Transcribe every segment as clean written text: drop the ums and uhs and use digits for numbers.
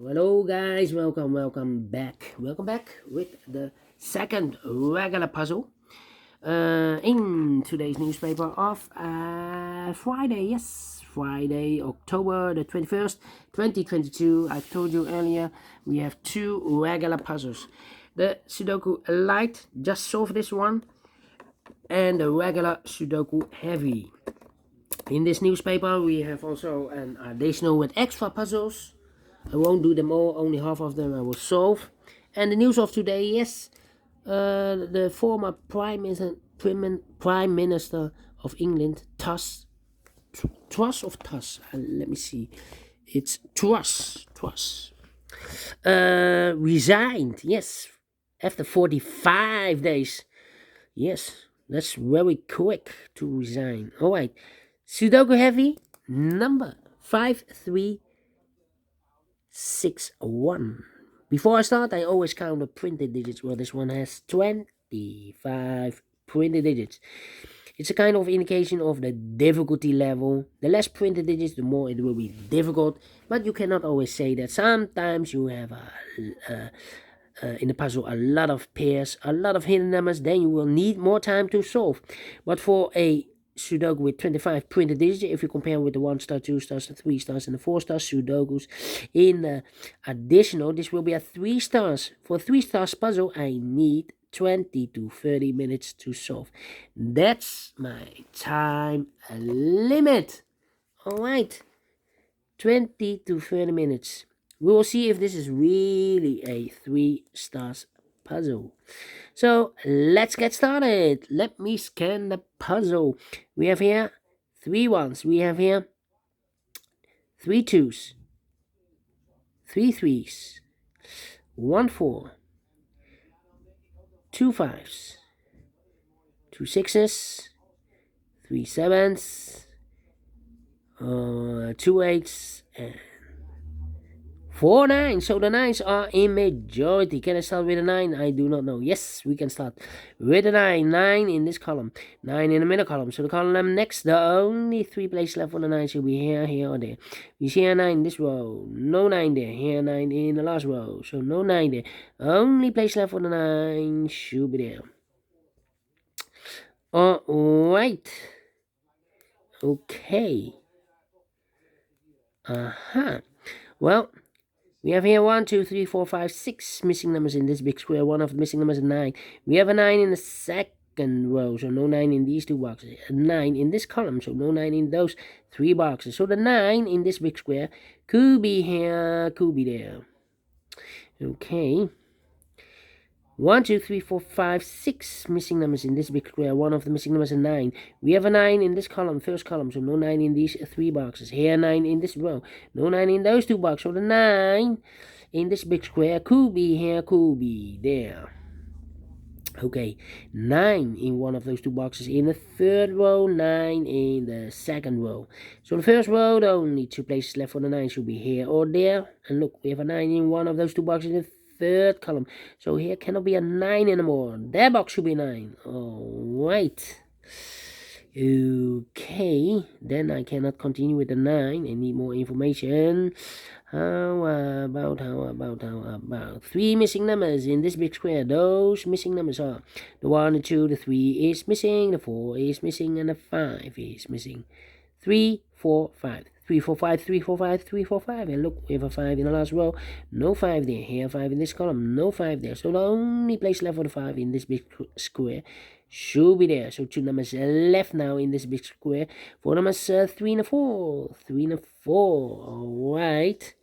Hello guys, welcome back. Welcome back with the second regular puzzle in today's newspaper of Friday. Yes, Friday, October the 21st, 2022. I've told you earlier we have two regular puzzles. The Sudoku Light, just solve this one, and the regular Sudoku Heavy. In this newspaper we have also an additional with extra puzzles. I won't do them all, only half of them I will solve. And the news of today, yes, the former Prime Minister of England, Truss of Truss, let me see, it's Truss, resigned, yes, after 45 days. Yes, that's very quick to resign. All right, Sudoku Heavy, number 5361. Before I start, I always count the printed digits. Well, this one has 25 printed digits. It's a kind of indication of the difficulty level. The less printed digits, the more it will be difficult. But you cannot always say that. Sometimes you have in the puzzle a lot of pairs, a lot of hidden numbers. Then you will need more time to solve. But for a Sudoku with 25 printed digits, if you compare with the 1 star, 2 stars, the 3 stars, and the 4 star Sudokus in the additional, this will be a 3 stars. For 3 stars puzzle, I need 20 to 30 minutes to solve. That's my time limit. Alright, 20 to 30 minutes. We will see if this is really a 3 stars puzzle. So let's get started. Let me scan the puzzle. We have here 3 ones. We have here 3 twos, 3 threes, 1 4, 2 fives, 2 sixes, 3 sevens, 2 eights, and 4 nines. So the nines are in majority. Can I start with a 9? I do not know. Yes, we can start with a 9. 9 in this column. 9 in the middle column. So the column next, the only 3 places left for the 9 should be here, here, or there. You see a 9 in this row. No 9 there. Here, 9 in the last row. So no 9 there. Only place left for the 9 should be there. Alright. Okay. Well, we have here 1, 2, 3, 4, 5, 6 missing numbers in this big square. One of the missing numbers is 9. We have a 9 in the second row, so no 9 in these 2 boxes. A 9 in this column, so no 9 in those 3 boxes. So the 9 in this big square could be here, could be there. Okay. 1, 2, 3, 4, 5, 6 missing numbers in this big square. One of the missing numbers is 9. We have a 9 in this column, first column, so no 9 in these 3 boxes. Here, 9 in this row. No 9 in those 2 boxes. So the 9 in this big square could be here, could be there. Okay, 9 in one of those 2 boxes in the third row, 9 in the second row. So the first row, the only 2 places left for the 9 should be here or there. And look, we have a 9 in one of those 2 boxes in the third column. So here cannot be a 9 anymore. That box should be 9. Alright. Okay, then I cannot continue with the 9. I need more information. How about 3 missing numbers in this big square? Those missing numbers are the 1, the 2, the 3 is missing, the 4 is missing, and the 5 is missing. 3, 4, 5. 3, 4, 5, 3, 4, 5, 3, 4, 5. And look, we have a 5 in the last row. No 5 there. Here, 5 in this column. No 5 there. So the only place left for the 5 in this big square should be there. So 2 numbers left now in this big square. 4 numbers, 3 and a 4. 3 and a 4. Alright.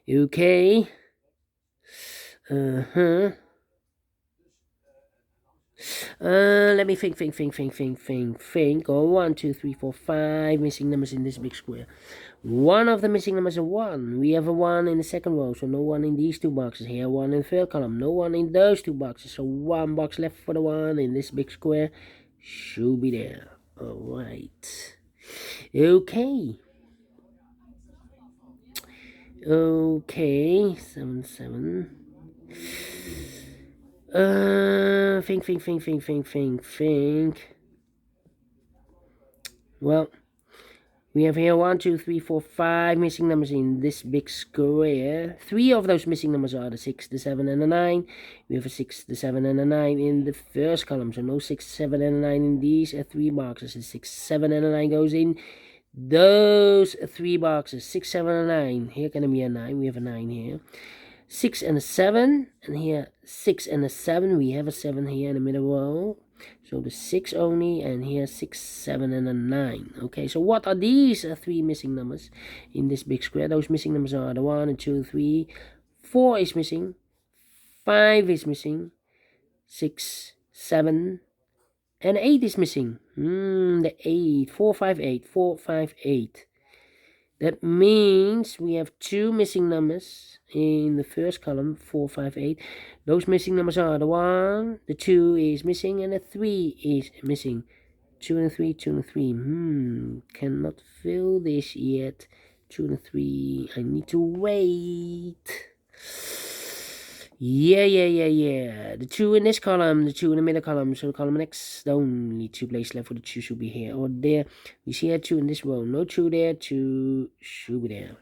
Okay. Let me think. 1, 2, 3, 4, 5 missing numbers in this big square. One of the missing numbers is 1. We have a 1 in the second row, so no 1 in these 2 boxes. Here, 1 in the third column. No 1 in those 2 boxes. So 1 box left for the 1 in this big square should be there. Alright. Okay. 7, 7. Think. Well, We have here 1, 2, 3, 4, 5 missing numbers in this big square. 3 of those missing numbers are the 6, the 7, and the 9. We have a 6, the 7, and the 9 in the first column. So no 6, 7, and 9 in these 3 boxes. The 6, 7, and the 9 goes in those 3 boxes. 6, 7, and 9. Here can be a 9. We have a 9 here. 6 and a 7. And here 6 and a 7. We have a 7 here in the middle row. So the 6 only, and here 6, 7, and a 9. Okay, so what are these 3 missing numbers in this big square? Those missing numbers are the 1 and 2, 3, 4 is missing, 5 is missing, 6, 7, and 8 is missing. The 8, 4, 5, 8, 4, 5, 8. That means we have 2 missing numbers in the first column, 4, 5, 8. Those missing numbers are the 1, the 2 is missing, and the 3 is missing. 2 and 3, 2 and 3. Cannot fill this yet. 2 and 3. I need to wait. Yeah. The 2 in this column, the 2 in the middle column. So the column next, the only 2 places left for the 2 should be here or there. We see a 2 in this row. No 2 there, 2 should be there.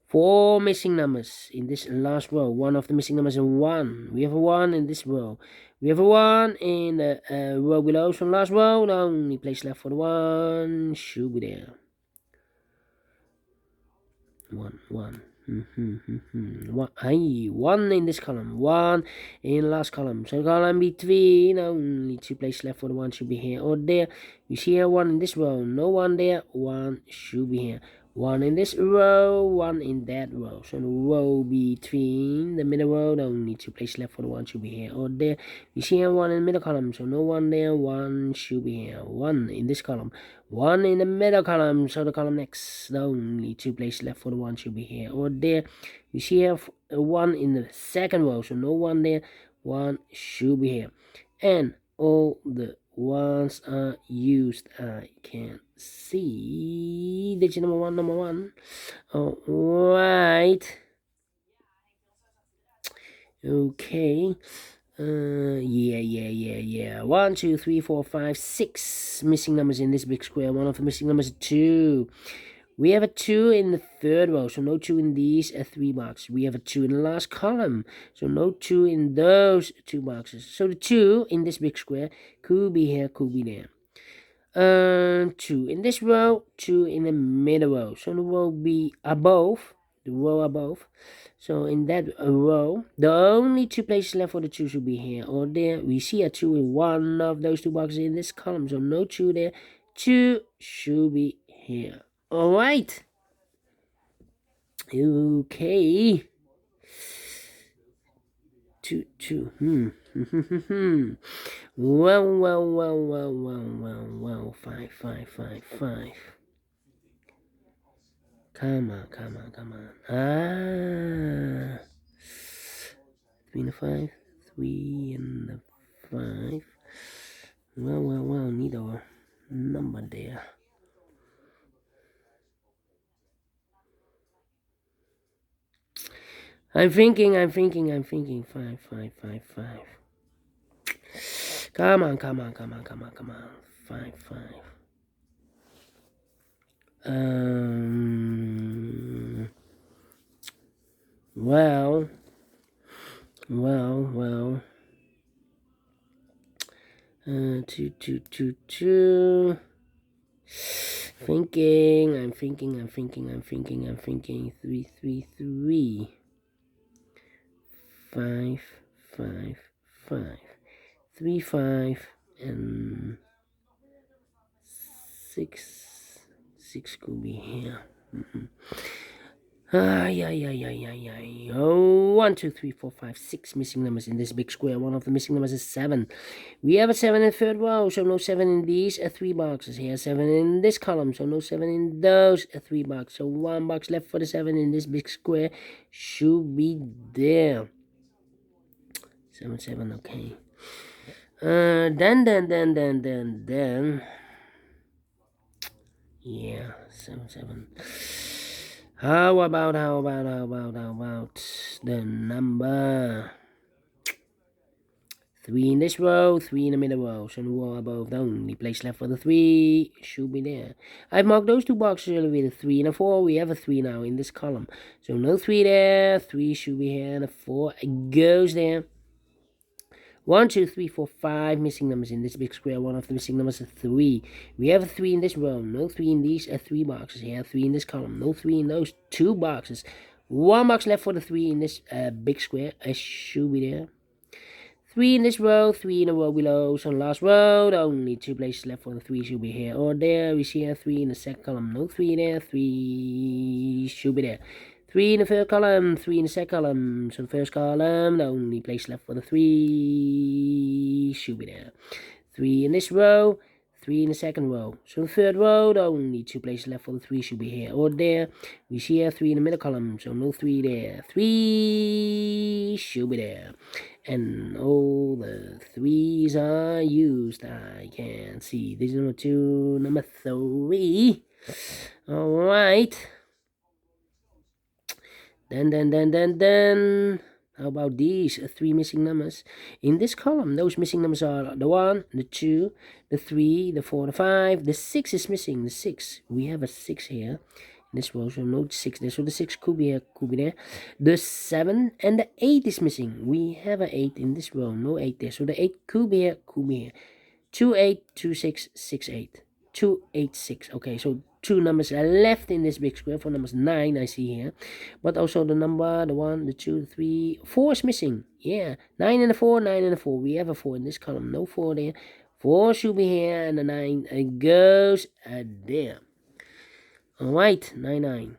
4 missing numbers in this last row. 1 of the missing numbers is 1. We have a 1 in this row. We have a 1 in the row below. So last row, the only place left for the 1 should be there. 1. 1 in this column, 1 in the last column. So the column between, only 2 places left for the 1 should be here or there. You see here 1 in this row, no 1 there, 1 should be here. 1 in this row, 1 in that row. So the row between the middle row, the only 2 places left for the 1 should be here or there. You see here 1 in the middle column, so no 1 there, 1 should be here. 1 in this column, 1 in the middle column, so the column next, the only 2 places left for the 1 should be here or there. You see here 1 in the second row, so no 1 there, 1 should be here. And all the 1s are used. I can see digit number 1. Alright. Okay. Yeah. 1, 2, 3, 4, 5, 6 missing numbers in this big square. 1 of the missing numbers is 2. We have a 2 in the third row, so no 2 in these 3 boxes. We have a 2 in the last column, so no 2 in those 2 boxes. So the 2 in this big square could be here, could be there. 2 in this row, 2 in the middle row. So the row be above, the row above. So in that row, the only 2 places left for the 2 should be here or there. We see a 2 in one of those 2 boxes in this column, so no 2 there. 2 should be here. Alright. Okay. 2. Well. 5. Come on. 3 and the 5. 3 and the 5. Well, need a number there. I'm thinking. 5. Come on. 5. Well. 2. Thinking. I'm thinking. 3. 5. 3, 5, and 6. 6 could be here. Yeah. 1, 2, 3, 4, 5, 6 missing numbers in this big square. 1 of the missing numbers is 7. We have a 7 in the third row, so no 7 in these 3 boxes. Here 7 in this column, so no 7 in those 3 boxes. So 1 box left for the 7 in this big square should be there. 7, okay. Then. Yeah, 7. How about the number 3 in this row, 3 in the middle row. So the row above, the only place left for the 3 should be there. I've marked those two boxes earlier with a 3 and a 4. We have a 3 now in this column. So no 3 there, 3 should be here, and a 4 goes there. 1, 2, 3, 4, 5 missing numbers in this big square. One of the missing numbers is 3. We have a 3 in this row. No 3 in these 3 boxes here. 3 in this column. No 3 in those 2 boxes. 1 box left for the 3 in this big square. It should be there. 3 in this row, 3 in a row below. So last row, only 2 places left for the 3 should be here or there. We see a 3 in the second column. No 3 there. 3 should be there. 3 in the third column, 3 in the second column. So the first column, the only place left for the 3 should be there. 3 in this row, 3 in the second row. So the third row, the only 2 places left for the 3 should be here or there. We see a 3 in the middle column, so no 3 there. 3 should be there. And all the 3s are used. I can see. This is number 2, number 3. Alright. Then. How about these 3 missing numbers? In this column, those missing numbers are the 1, the 2, the 3, the 4, the 5. The 6 is missing. The 6. We have a 6 here. In this row, so no 6 there. So the 6 could be here, could be there. The 7 and the 8 is missing. We have an 8 in this row. No 8 there. So the 8 could be here, could be here. 2, 8, 2, 6, 6, 8. 2, 8, 6. Okay, so 2 numbers are left in this big square. For numbers 9 I see here, but also the number, the 1, the 2, the 3, 4 is missing. Yeah, 9 and a 4, 9 and a 4. We have a 4 in this column. No 4 there. 4 should be here, and the 9 goes there. Alright, 9.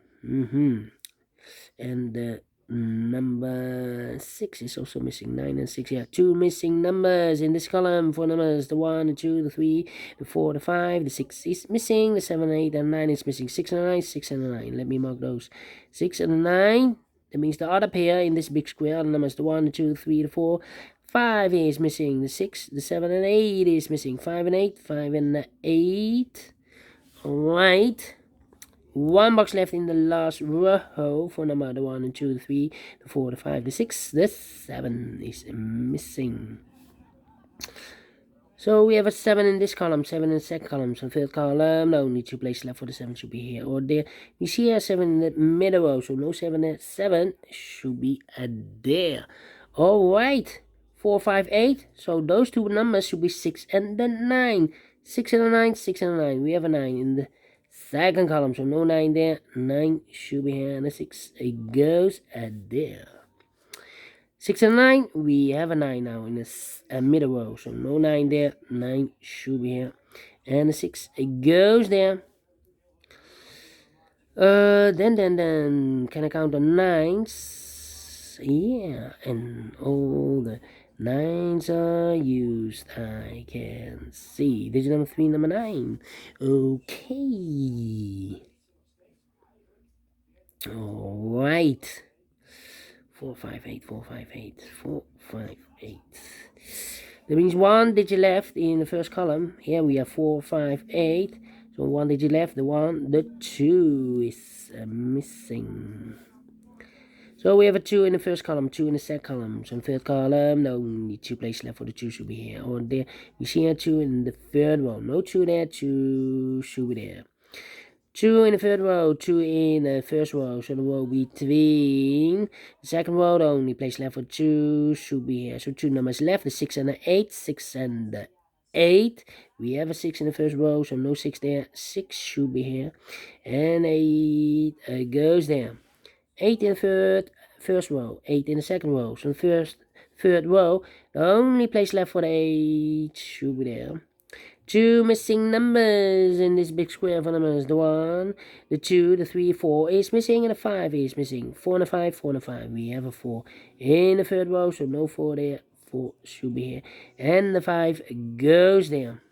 And the number 6 is also missing. 9 and 6. Yeah, 2 missing numbers in this column. 4 numbers, the 1, the 2, the 3, the 4, the 5, the 6 is missing. The 7, 8, and 9 is missing. 6 and 9, 6 and 9. Let me mark those. 6 and 9. That means the other pair in this big square. The numbers, the 1, the 2, the 3, the 4. 5 is missing. The 6, the 7, and 8 is missing. 5 and 8. 5 and 8. Alright. 1 box left in the last row for number the 1, the 2, the 3, the 4, the 5, the 6, the 7 is missing. So we have a 7 in this column, 7 in the second column. So third column, only 2 places left for the 7 should be here or there. You see a 7 in the middle row, so no 7 there. 7 should be there. Alright, 4, 5, 8. So those 2 numbers should be 6 and then 9. 6 and a 9, 6 and a 9. We have a 9 in the second column, so no 9 there. 9 should be here, and a 6 it goes there. 6 and 9, we have a 9 now in the middle row, so no 9 there. 9 should be here, and a 6 it goes there. Then can I count the 9s? Yeah, and all the 9s are used. I can see. Digit number 3, number 9. Okay. Alright. 4, 5, 8, 4, 5, 8, 4, 5, 8. That means 1 digit left in the first column. Here we have 4, 5, 8. So 1 digit left. The 1, the 2 is missing. So we have a 2 in the first column, 2 in the second column. So in the third column, no, only 2 places left for the 2 should be here or there. You see a 2 in the third row. No 2 there, 2 should be there. 2 in the third row, 2 in the first row. So the row between the second row, the only place left for 2 should be here. So 2 numbers left, the 6 and the 8. 6 and the 8. We have a 6 in the first row, so no 6 there. 6 should be here. And 8 goes there. 8 in the first row, 8 in the second row. So the third row, the only place left for the 8 should be there. 2 missing numbers in this big square for numbers. The 1, the 2, the 3, 4 is missing, and the 5 is missing. 4 and a 5, 4 and a 5. We have a 4 in the third row, so no 4 there. 4 should be here. And the 5 goes there.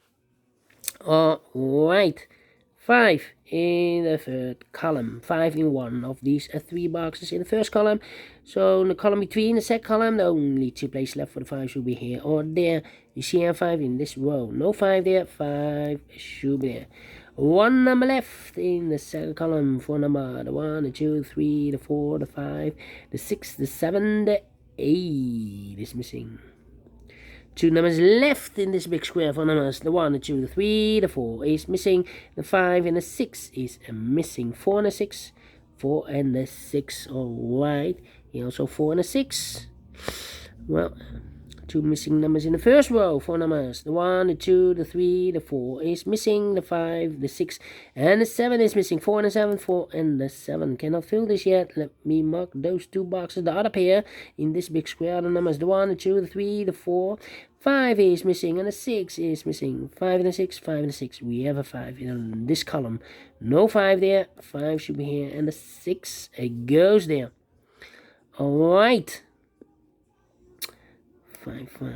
Alright. 5 in the third column. 5 in one of these 3 boxes in the first column. So in the column between the second column, the only 2 places left for the 5 should be here or there. You see a 5 in this row. No 5 there. 5 should be there. 1 number left in the second column for number the 1, the 2, the 3, the 4, the 5, the 6, the 7, the 8 is missing. Two numbers left in this big square for numbers. The 1, the 2, the 3, the 4 is missing. The 5 and the 6 is missing. 4 and the 6. 4 and the 6. Alright. Here also 4 and a 6. Well, two missing numbers in the first row. 4 numbers. The 1, the 2, the 3, the 4 is missing. The 5, the 6, and the 7 is missing. 4 and the 7. 4 and the 7. Cannot fill this yet. Let me mark those two boxes. The other pair in this big square. The numbers. The 1, the 2, the 3, the 4. 5 is missing and the 6 is missing. 5 and the 6, 5 and the 6. We have a 5 in this column. No 5 there. 5 should be here. And the 6 goes there. Alright. 5, 5.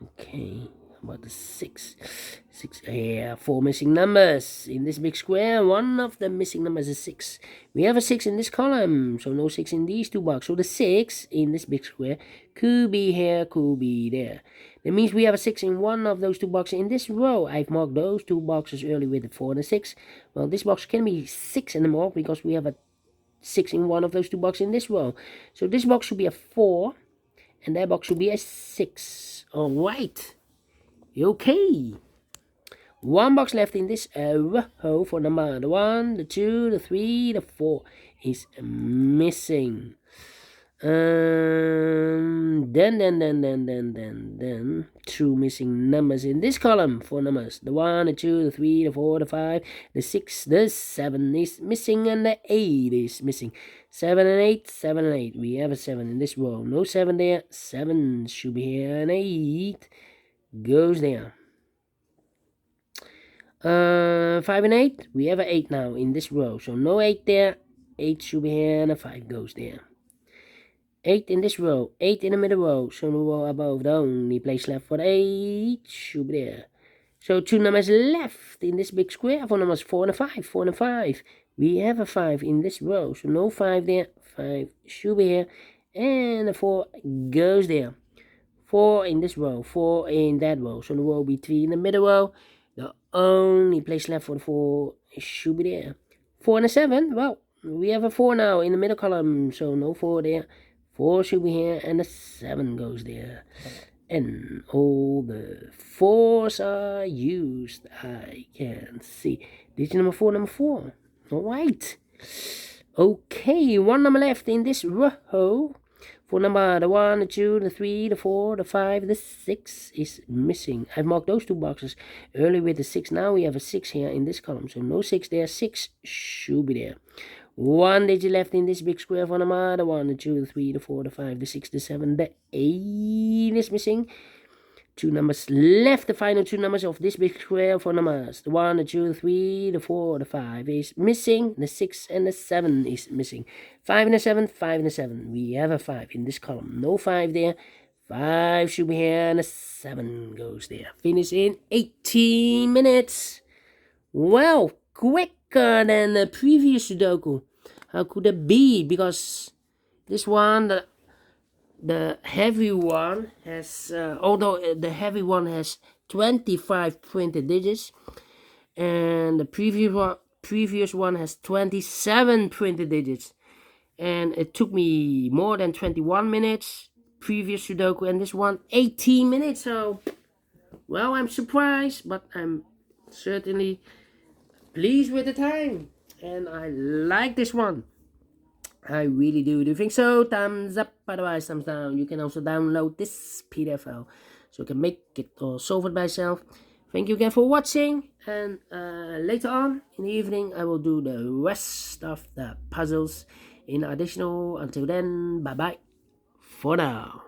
Okay. How about the 6? 6. Yeah, 4 missing numbers in this big square. One of the missing numbers is 6. We have a 6 in this column, so no 6 in these two boxes. So the 6 in this big square could be here, could be there. That means we have a 6 in one of those two boxes in this row. I've marked those two boxes earlier with the 4 and the 6. Well, this box can be 6 in the mark because we have a 6 in one of those two boxes in this row. So this box should be a 4. And that box should be a 6. Alright. Okay. One box left in this row for number the 1, the 2, the 3, the 4 is missing. Then two missing numbers in this column for numbers. The 1, the 2, the 3, the 4, the 5, the 6, the 7 is missing, and the 8 is missing. 7 and 8, 7 and 8. We have a 7 in this row. No 7 there. 7 should be here, and 8 goes there. 5 and 8. We have an 8 now in this row. So no 8 there. 8 should be here, and a 5 goes there. 8 in this row, 8 in the middle row, so the row above, the only place left for the 8 should be there. So two numbers left in this big square for numbers 4 and a 5, 4 and a 5. We have a 5 in this row, so no 5 there, 5 should be here, and the 4 goes there. 4 in this row, 4 in that row, so the row between the middle row, the only place left for the 4 should be there. 4 and a 7, well, we have a 4 now in the middle column, so no 4 there. 4 should be here, and the 7 goes there. And all the 4s are used. I can see. Digit number 4, number 4. Alright. Okay, one number left in this row. For number the 1, the 2, the 3, the 4, the 5, the 6 is missing. I've marked those two boxes earlier with the 6. Now we have a 6 here in this column. So no 6 there. 6 should be there. One digit left in this big square for number the 1, the 2, the 3, the 4, the 5, the 6, the 7, the 8 is missing. Two numbers left, the final two numbers of this big square for numbers. The 1, the 2, the 3, the 4, the 5 is missing. The 6 and the 7 is missing. 5 and the 7, 5 and the 7. We have a 5 in this column. No 5 there. 5 should be here, and the 7 goes there. Finish in 18 minutes. Well, quicker than the previous Sudoku. How could it be? Because this one, the heavy one has, although the heavy one has 25 printed digits, and the previous one has 27 printed digits, and it took me more than 21 minutes. Previous Sudoku, and this one 18 minutes. So, well, I'm surprised, but I'm certainly pleased with the time. And I like this one. I really do. Do you think so? Thumbs up, otherwise thumbs down. You can also download this PDF file so you can make it or solve it by yourself. Thank you again for watching. And later on in the evening, I will do the rest of the puzzles in additional. Until then, bye-bye for now.